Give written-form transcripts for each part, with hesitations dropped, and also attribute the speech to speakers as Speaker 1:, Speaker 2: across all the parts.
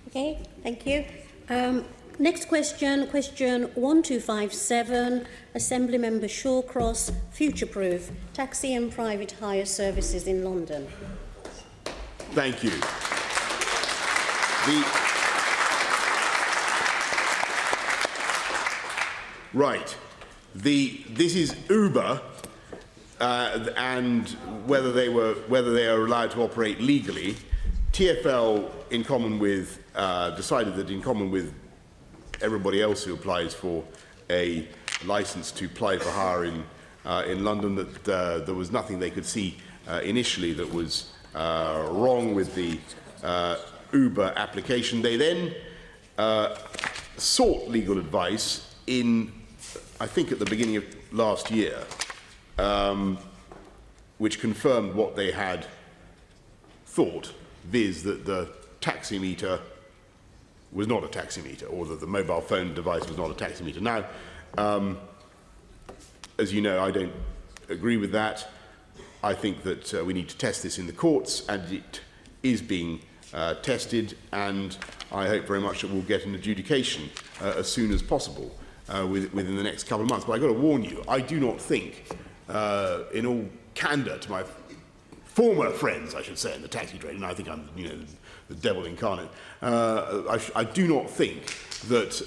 Speaker 1: Okay, thank you. Next question, question 1257, Assembly Member Shawcross, future-proof taxi and private hire services in London.
Speaker 2: Thank you. This is Uber, and whether they are allowed to operate legally. TfL, in common with, decided that in common with everybody else who applies for a licence to apply for hire in London, that there was nothing they could see initially that was wrong with the Uber application. They then sought legal advice in, I think, at the beginning of last year, which confirmed what they had thought, viz. That the taximeter was not a taximeter, or that the mobile phone device was not a taximeter. Now, as you know, I don't agree with that. I think that we need to test this in the courts, and it is being tested, and I hope very much that we'll get an adjudication as soon as possible within the next couple of months. But I've got to warn you, I do not think, in all candour to my former friends, I should say, in the taxi trade, and I think I'm, the devil incarnate. I do not think that.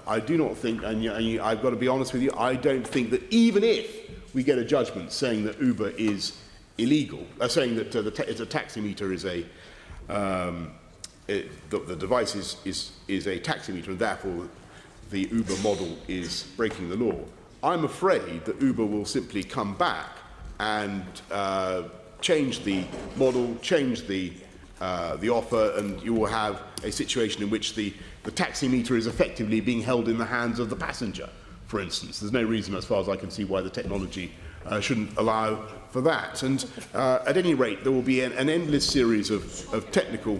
Speaker 2: And I've got to be honest with you. I don't think that even if we get a judgment saying that Uber is illegal, saying that it's a taximeter is a the device is a taximeter, and therefore the Uber model is breaking the law, I'm afraid that Uber will simply come back and change the model, change the offer, and you will have a situation in which the taximeter is effectively being held in the hands of the passenger, for instance. There's no reason, as far as I can see, why the technology shouldn't allow for that. And at any rate, there will be an endless series of technical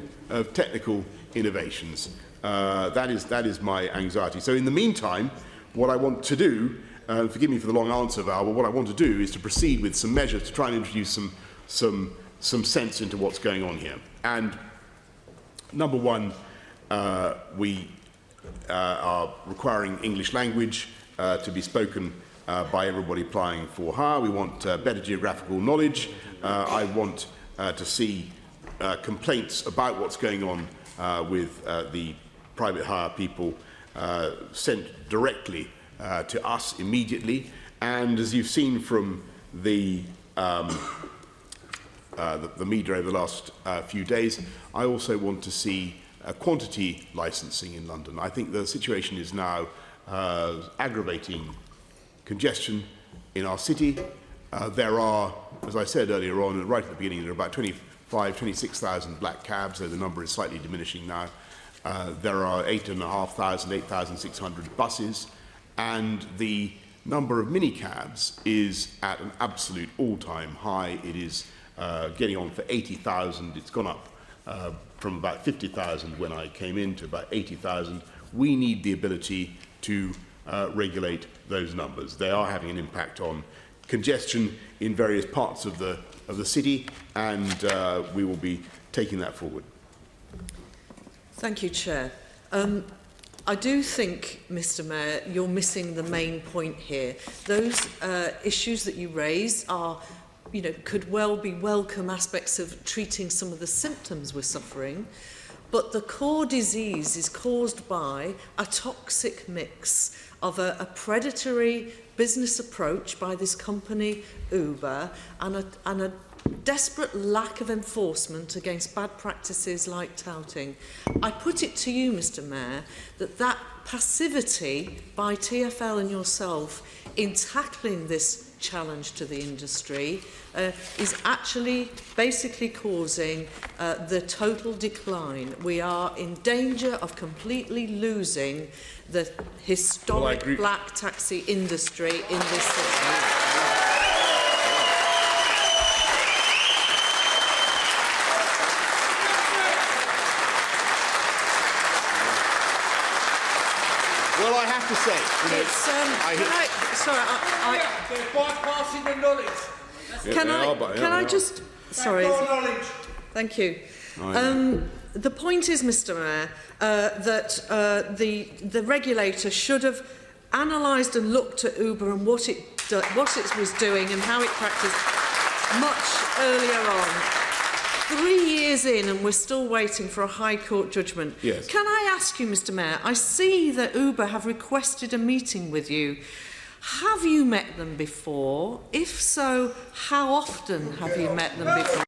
Speaker 2: innovations. That is my anxiety. So in the meantime, what I want to do, forgive me for the long answer, Val, but what I want to do is to proceed with some measures to try and introduce some sense into what's going on here. And number one, we are requiring English language to be spoken by everybody applying for hire. We want better geographical knowledge. I want to see complaints about what's going on with the private hire people sent directly to us immediately. And as you've seen from the media over the last few days, I also want to see quantity licensing in London. I think the situation is now aggravating congestion in our city. There are, as I said earlier on, right at the beginning, there are about 26,000 black cabs, though the number is slightly diminishing now. There are 8,600 buses, and the number of minicabs is at an absolute all-time high. It is getting on for 80,000. It's gone up from about 50,000 when I came in to about 80,000. We need the ability to regulate those numbers. They are having an impact on congestion in various parts of the city, and we will be taking that forward.
Speaker 3: Thank you, Chair. I do think, Mr. Mayor, you're missing the main point here. Those issues that you raise are, could well be welcome aspects of treating some of the symptoms we're suffering, but the core disease is caused by a toxic mix of a predatory business approach by this company, Uber, and a desperate lack of enforcement against bad practices like touting. I put it to you, Mr. Mayor, that passivity by TfL and yourself in tackling this challenge to the industry is actually basically causing the total decline. We are in danger of completely losing the historic black taxi industry in this city.
Speaker 2: Well, I have to say,
Speaker 4: they're bypassing the knowledge.
Speaker 3: Can I just? Sorry. Thank you. The point is, Mr Mayor, that the regulator should have analysed and looked at Uber and what it was doing and how it practised much earlier on. 3 years in and we're still waiting for a High Court judgment.
Speaker 2: Yes.
Speaker 3: Can I ask you, Mr Mayor, I see that Uber have requested a meeting with you. Have you met them before? If so, how often have you met them before?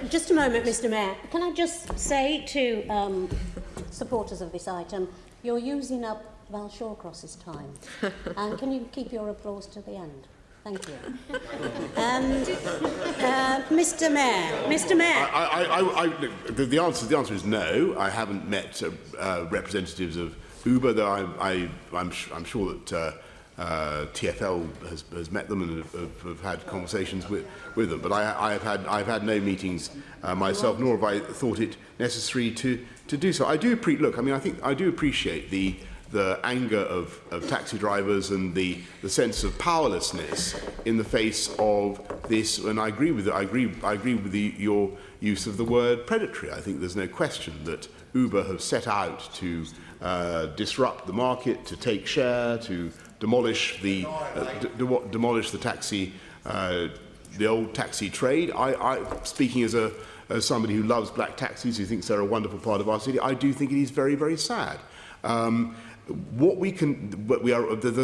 Speaker 1: Just a moment, Mr Mayor. Can I just say to supporters of this item, you're using up Val Shawcross's time. And can you keep your applause to the end? Thank you. Mr Mayor.
Speaker 2: The answer is no. I haven't met representatives of Uber, though I'm sure that TfL has met them and have had conversations with them. But I've had no meetings myself, nor have I thought it necessary to do so. I do appreciate the anger of taxi drivers and the sense of powerlessness in the face of this, and I agree with your use of the word predatory. I think there's no question that Uber have set out to disrupt the market, to take share, to demolish the taxi, the old taxi trade. I speaking as somebody who loves black taxis, who thinks they're a wonderful part of our city, I do think it is very, very sad. There's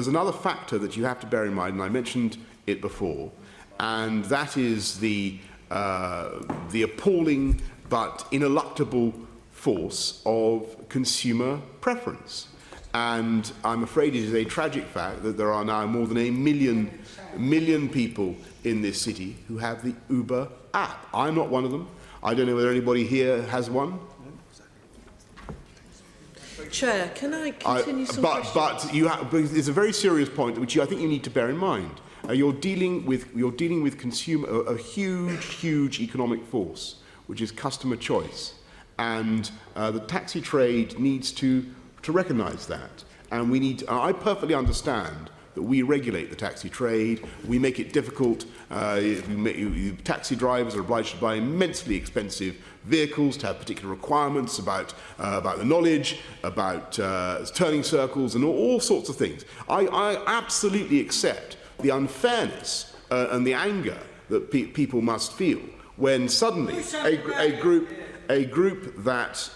Speaker 2: another factor that you have to bear in mind, and I mentioned it before, and that is the appalling but ineluctable force of consumer preference. And I'm afraid it is a tragic fact that there are now more than a million people in this city who have the Uber app. I'm not one of them. I don't know whether anybody here has one.
Speaker 3: Chair, can I continue some questions?
Speaker 2: But it's a very serious point which I think you need to bear in mind. You're dealing with a huge economic force, which is customer choice, and the taxi trade needs to recognise that. And I perfectly understand that we regulate the taxi trade, we make it difficult. Taxi drivers are obliged to buy immensely expensive vehicles, to have particular requirements about the knowledge, about turning circles and all sorts of things. I absolutely accept the unfairness and the anger that people must feel when suddenly a group that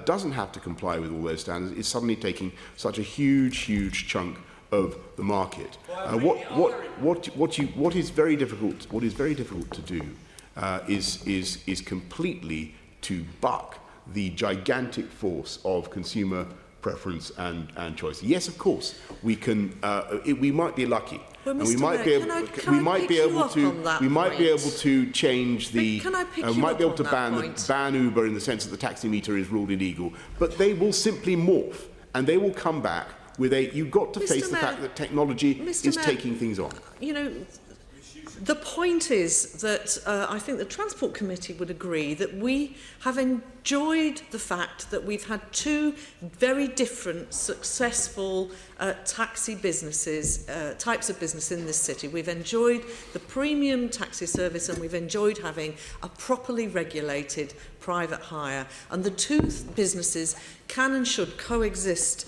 Speaker 2: doesn't have to comply with all those standards is suddenly taking such a huge chunk of the market. What is very difficult to do is completely to buck the gigantic force of consumer preference and choice. Yes, of course, we can. We might be lucky,
Speaker 3: well,
Speaker 2: and we might be able to change the. We might be able to ban Uber in the sense that the taximeter is ruled illegal, but they will simply morph and they will come back with a. You've got to face the fact that technology is taking things on.
Speaker 3: You know, the point is that I think the Transport Committee would agree that we have enjoyed the fact that we've had two very different successful taxi businesses, types of business in this city. We've enjoyed the premium taxi service and we've enjoyed having a properly regulated private hire. And the two businesses can and should coexist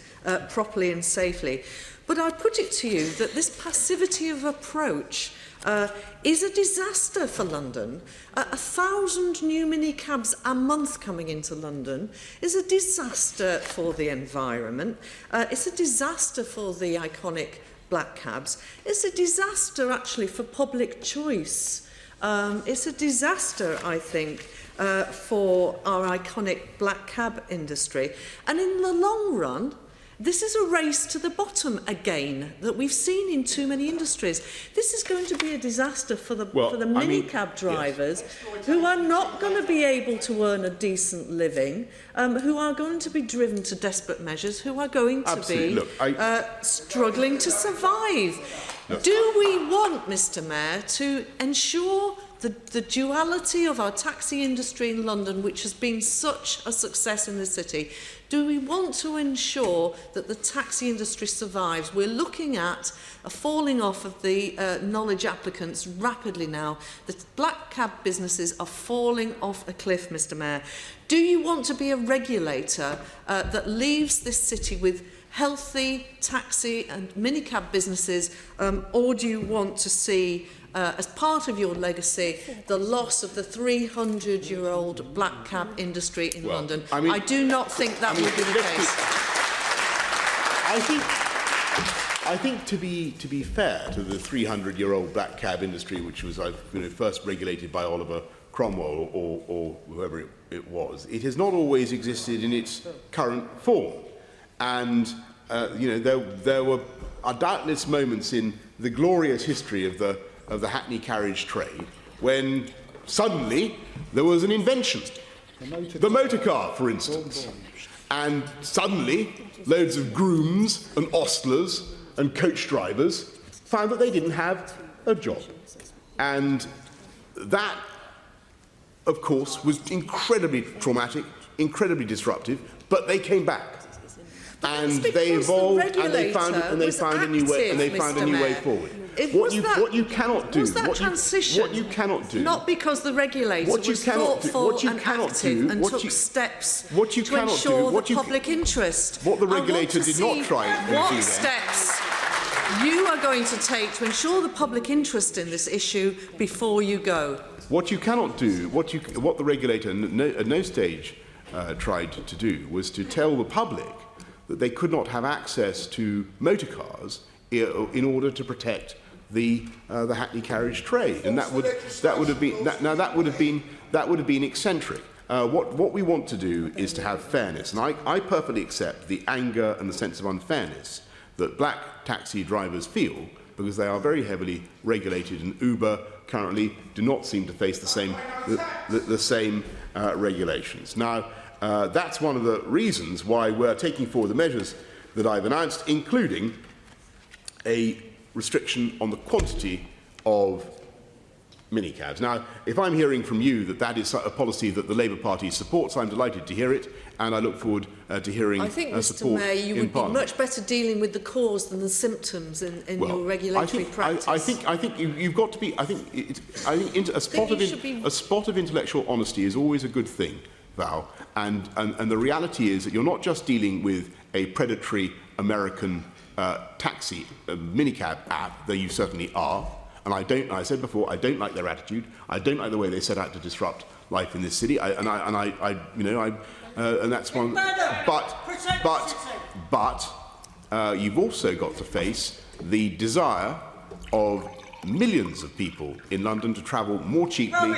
Speaker 3: properly and safely. But I put it to you that this passivity of approach is a disaster for London. 1,000 new minicabs a month coming into London is a disaster for the environment. It's a disaster for the iconic black cabs. It's a disaster actually for public choice. It's a disaster, I think, for our iconic black cab industry. And in the long run, this is a race to the bottom again that we've seen in too many industries. This is going to be a disaster for the minicab drivers who are not going to be able to earn a decent living, who are going to be driven to desperate measures, who are going to be struggling to survive. Do we want, Mr Mayor, to ensure the duality of our taxi industry in London, which has been such a success in the city? Do we want to ensure that the taxi industry survives? We're looking at a falling off of the knowledge applicants rapidly now. The black cab businesses are falling off a cliff, Mr. Mayor. Do you want to be a regulator that leaves this city with healthy taxi and minicab businesses, or do you want to see, as part of your legacy, the loss of the 300-year-old black cab industry in London? I do not think that would be the case.
Speaker 2: I think to be fair to the 300-year-old black cab industry, which was first regulated by Oliver Cromwell or whoever it was, it has not always existed in its current form. And there were doubtless moments in the glorious history of the hackney carriage trade when suddenly there was an invention, the motor car, for instance, and suddenly loads of grooms and ostlers and coach drivers found that they didn't have a job, and that, of course, was incredibly traumatic, incredibly disruptive, but they came back. And they evolved, and they found a new way forward. What you cannot do,
Speaker 3: not because the regulator was thoughtful and active and took steps to ensure the public interest.
Speaker 2: What the regulator did not try and do then.
Speaker 3: What steps you are going to take to ensure the public interest in this issue before you go?
Speaker 2: What you cannot do, what the regulator at no stage tried to do, was to tell the public that they could not have access to motor cars in order to protect the hackney carriage trade, and that would have been eccentric. What we want to do is to have fairness, and I perfectly accept the anger and the sense of unfairness that black taxi drivers feel because they are very heavily regulated, and Uber currently do not seem to face the same regulations. Now, that's one of the reasons why we're taking forward the measures that I've announced, including a restriction on the quantity of minicabs. Now, if I'm hearing from you that is a policy that the Labour Party supports, I'm delighted to hear it, and I look forward to hearing support in Parliament.
Speaker 3: I think, Mr Mayor, you would be much better dealing with the cause than the symptoms in your regulatory practice.
Speaker 2: I think you've got to be. I think a spot of intellectual honesty is always a good thing, Val. And the reality is that you're not just dealing with a predatory American taxi minicab app, though you certainly are. And I said before, I don't like their attitude. I don't like the way they set out to disrupt life in this city. And that's one. But you've also got to face the desire of millions of people in London to travel more cheaply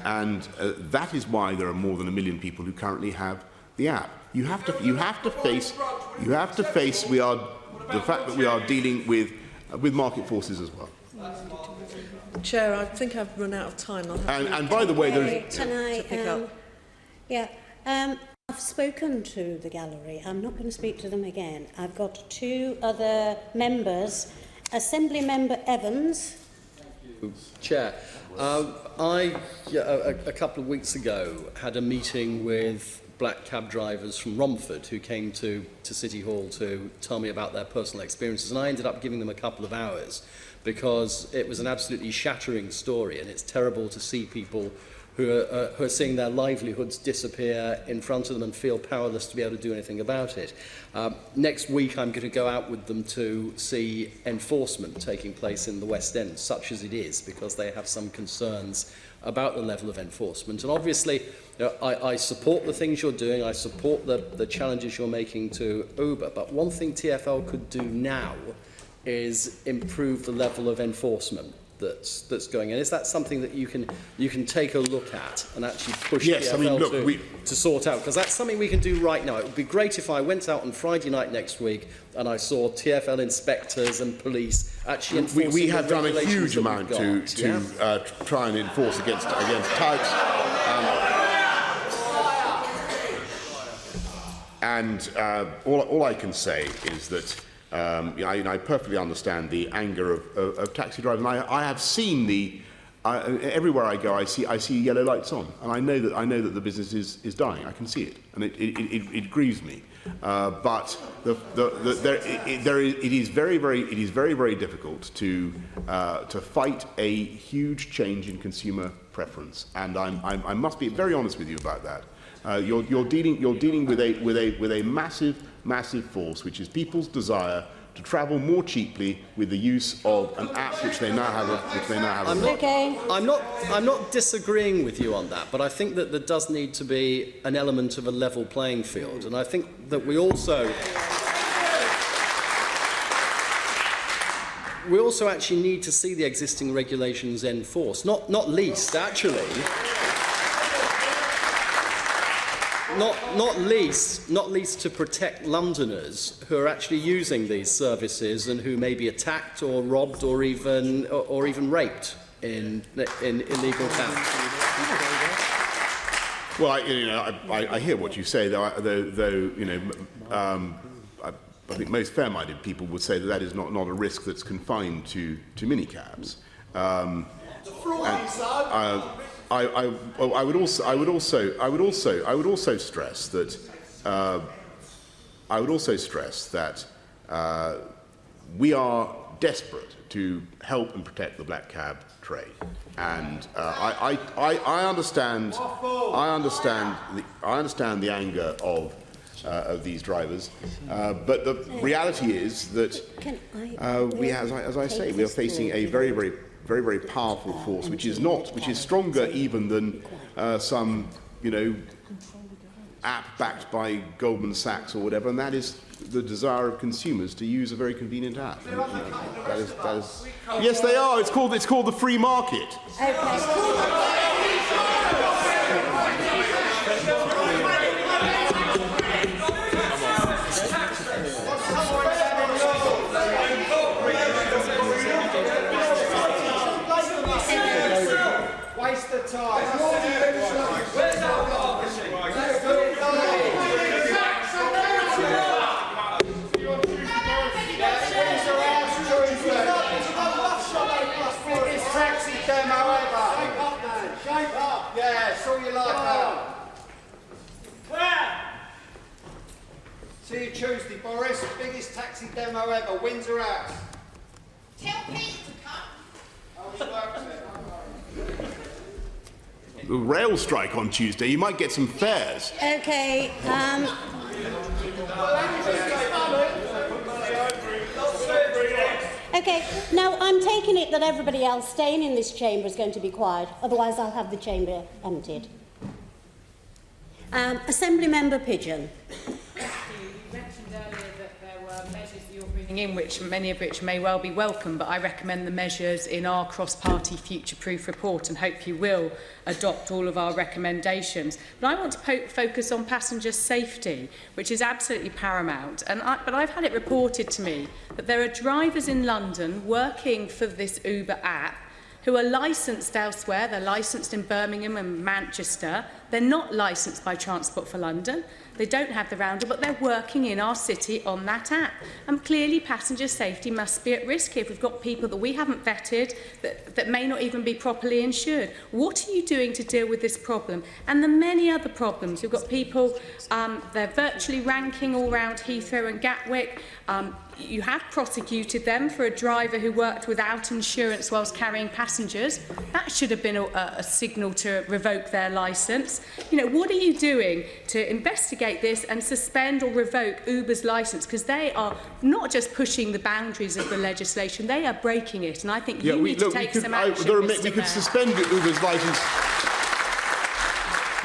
Speaker 2: and that is why there are more than 1 million people who currently have the app. You have to face the fact that we are dealing with market forces as well.
Speaker 3: Chair, I think I've run out of time.
Speaker 2: And by the way,
Speaker 1: I've spoken to the gallery. I'm not going to speak to them again. I've got 2 other members. Assembly Member Evans.
Speaker 4: Chair, I, a couple of weeks ago, had a meeting with black cab drivers from Romford who came to City Hall to tell me about their personal experiences, and I ended up giving them a couple of hours because it was an absolutely shattering story, and it's terrible to see people who are seeing their livelihoods disappear in front of them and feel powerless to be able to do anything about it. Next week I'm going to go out with them to see enforcement taking place in the West End, such as it is, because they have some concerns about the level of enforcement. And obviously, I support the things you're doing, I support the challenges you're making to Uber, but one thing TfL could do now is improve the level of enforcement that's going in. Is that something that you can take a look at and actually push TfL to sort out? Because that's something we can do right now. It would be great if I went out on Friday night next week and I saw TfL inspectors and police actually enforcing
Speaker 2: we have
Speaker 4: the
Speaker 2: done a huge
Speaker 4: that
Speaker 2: amount to try and enforce against touts. And all I can say is that I perfectly understand the anger of taxi drivers. And I have seen everywhere I go, I see yellow lights on, and I know that the business is dying. I can see it, and it grieves me. But it is very difficult to fight a huge change in consumer preference, and I must be very honest with you about that. You're dealing with a massive force, which is people's desire to travel more cheaply with the use of an app which they now have.
Speaker 4: I'm not disagreeing with you on that, but I think that there does need to be an element of a level playing field, and I think that we also actually need to see the existing regulations enforced, not least actually. Not least to protect Londoners who are actually using these services and who may be attacked or robbed or even raped in illegal towns.
Speaker 2: Well, I hear what you say, though I think most fair-minded people would say that is not a risk that's confined to minicabs. I would also stress that we are desperate to help and protect the black cab trade, and I understand the anger of these drivers, but the reality is that as I say, we are facing a very powerful force, which is stronger even than some app backed by Goldman Sachs or whatever, and that is the desire of consumers to use a very convenient app. That is yes, they are. It's called the free market.
Speaker 5: Waste the time. Where's our democracy? Biggest taxi demo ever. Shape up. Yeah, it's all you like that. See you Tuesday, Boris. Biggest taxi demo ever. Windsor House.
Speaker 6: Tell Pete to come.
Speaker 5: Oh, he works there.
Speaker 2: The rail strike on Tuesday. You might get some fares.
Speaker 1: Okay. Okay. Now I'm taking it that everybody else staying in this chamber is going to be quiet. Otherwise, I'll have the chamber emptied. Assembly Member Pigeon.
Speaker 7: In which many of which may well be welcome, but I recommend the measures in our cross-party future-proof report and hope you will adopt all of our recommendations. But I want to focus on passenger safety, which is absolutely paramount. But I've had it reported to me that there are drivers in London working for this Uber app who are licensed elsewhere. They're licensed in Birmingham and Manchester. They're not licensed by Transport for London. They don't have the rounder, but they're working in our city on that app. And clearly passenger safety must be at risk here if we've got people that we haven't vetted, that may not even be properly insured. What are you doing to deal with this problem? And the many other problems. You've got people, they're virtually ranking all around Heathrow and Gatwick. You have prosecuted them for a driver who worked without insurance whilst carrying passengers. That should have been a signal to revoke their licence. What are you doing to investigate this and suspend or revoke Uber's licence? Because they are not just pushing the boundaries of the legislation, they are breaking it. And I think you need to take some action,
Speaker 2: we could suspend Uber's licence.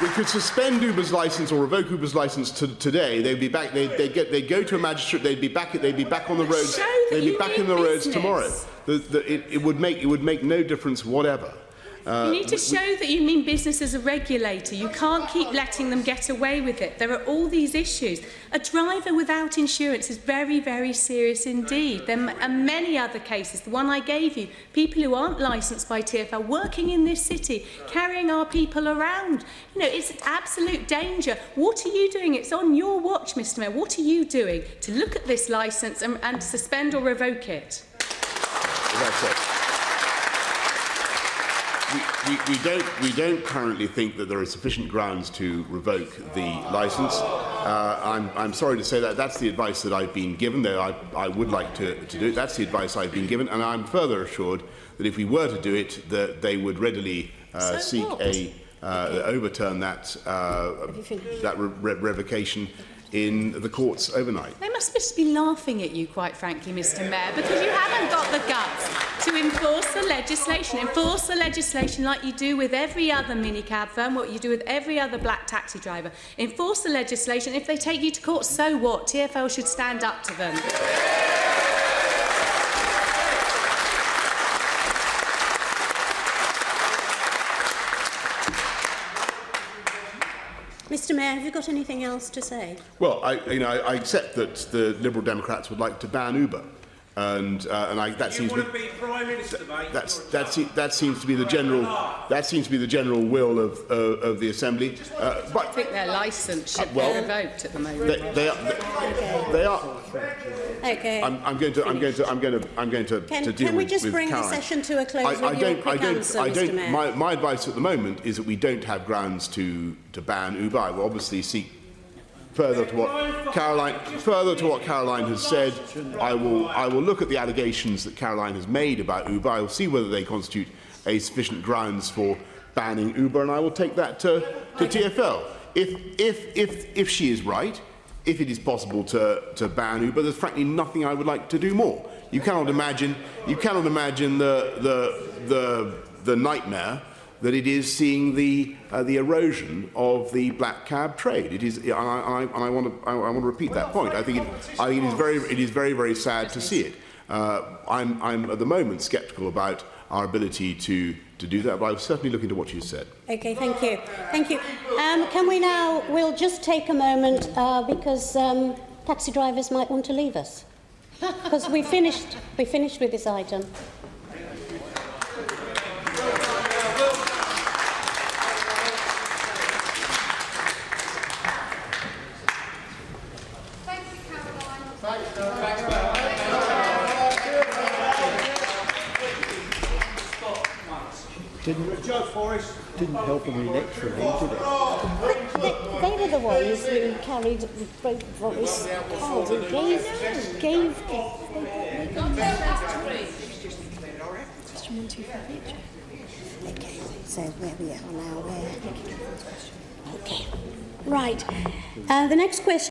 Speaker 2: We could suspend Uber's licence or revoke Uber's licence today. They'd be back. They'd go to a magistrate. They'd be back on the roads. They'd be back in the roads tomorrow. It would make no difference whatever.
Speaker 7: You need to show that you mean business as a regulator. You can't keep letting them get away with it. There are all these issues. A driver without insurance is very, very serious indeed. There are many other cases. The one I gave you, people who aren't licensed by TfL working in this city, carrying our people around. You know, it's absolute danger. What are you doing? It's on your watch, Mr. Mayor. What are you doing to look at this licence and suspend or revoke it?
Speaker 2: We don't currently think that there are sufficient grounds to revoke the licence. I'm sorry to say that. That's the advice that I've been given. Though I would like to do it. That's the advice I've been given, and I'm further assured that if we were to do it, that they would readily seek overturn that revocation in the courts overnight.
Speaker 7: They must just be laughing at you, quite frankly, Mr. Mayor, because you haven't got the guts to enforce the legislation. Enforce the legislation like you do with every other minicab firm, what you do with every other black taxi driver. Enforce the legislation. If they take you to court, so what? TfL should stand up to them.
Speaker 1: Mr. Mayor, have you got anything else to say?
Speaker 2: Well, I accept that the Liberal Democrats would like to ban Uber, and that seems to be Prime Minister, mate. That seems to be the general will of the Assembly. But
Speaker 7: I think their licence should be revoked at the moment.
Speaker 2: They are.
Speaker 1: Okay.
Speaker 2: I'm going to deal with.
Speaker 1: Can we just bring
Speaker 2: Caroline.
Speaker 1: the session to a close with your quick answer, Mr. Mayor?
Speaker 2: My advice at the moment is that we don't have grounds to ban Uber. I will obviously seek further to what Caroline has said. I will look at the allegations that Caroline has made about Uber. I will see whether they constitute a sufficient grounds for banning Uber, and I will take that to TfL. If she is right, if it is possible to ban Uber, there's frankly nothing I would like to do more. You cannot imagine the nightmare that it is seeing the erosion of the black cab trade. It is, and I want to repeat that point. I think it is very, very sad to see it. I'm at the moment sceptical about our ability to do that, but I will certainly look into what you said.
Speaker 1: Okay, thank you. Thank you. Can we now, we'll just take a moment because taxi drivers might want to leave us. Because we finished with this item.
Speaker 8: Didn't help them electorally, did it?
Speaker 1: They were the ones who carried Boris card and gave Question 1, 2, 5, Okay, so where we are now, Okay. Right. The next question